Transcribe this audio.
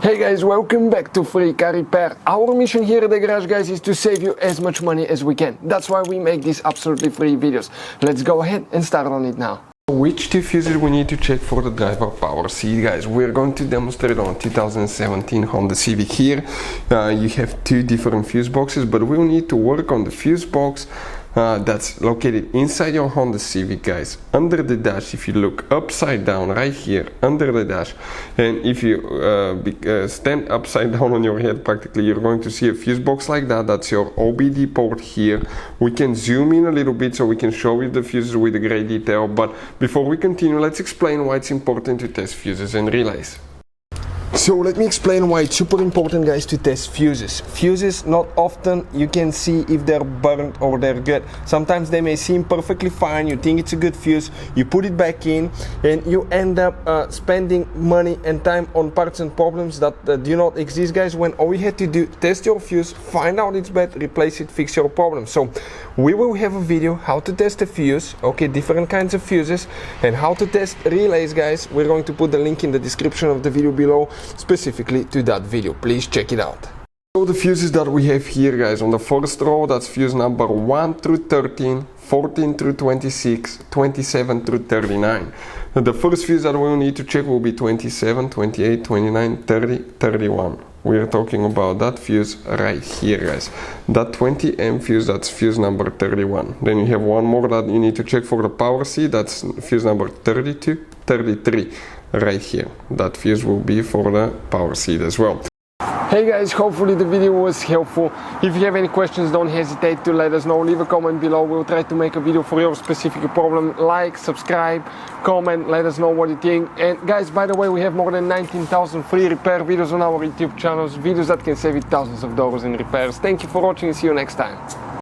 Hey guys, welcome back to Free Car Repair. Our mission here at the garage, guys, is to save you as much money as we can. That's why we make these absolutely free videos. Let's go ahead and start on it now. Which two fuses we need to check for the driver power seat, guys? We're going to demonstrate on 2017 Honda Civic here. You have two different fuse boxes, but we'll need to work on the fuse box that's located inside your Honda Civic, guys, under the dash. If you look upside down right here under the dash, and if you stand upside down on your head, practically you're going to see a fuse box like that. That's your OBD port here. We can zoom in a little bit so we can show you the fuses with great detail, but before we continue, let's explain why it's important to test fuses and relays. So let me explain why it's super important, guys, to test fuses. Fuses, not often you can see if they're burnt or they're good. Sometimes they may seem perfectly fine, you think it's a good fuse, you put it back in, and you end up spending money and time on parts and problems that do not exist, guys, when all you had to do, test your fuse, find out it's bad, replace it, fix your problem. So we will have a video how to test a fuse, okay, different kinds of fuses, and how to test relays, guys. We're going to put the link in the description of the video below, specifically to that video. Please check it out. So the fuses that we have here, guys, on the first row, that's fuse number 1 through 13, 14 through 26, 27 through 39. The first fuse that we'll need to check will be 27, 28, 29, 30, 31. We're talking about that fuse right here, guys. That 20 amp fuse, that's fuse number 31. Then you have one more that you need to check for the power seat. That's fuse number 32, 33. Right here. That fuse will be for the power seat as well. Hey guys, hopefully the video was helpful. If you have any questions, don't hesitate to let us know. Leave a comment below. We'll try to make a video for your specific problem. Like, subscribe, comment, let us know what you think. And guys, by the way, we have more than 19,000 free repair videos on our YouTube channels, videos that can save you thousands of dollars in repairs. Thank you for watching and see you next time.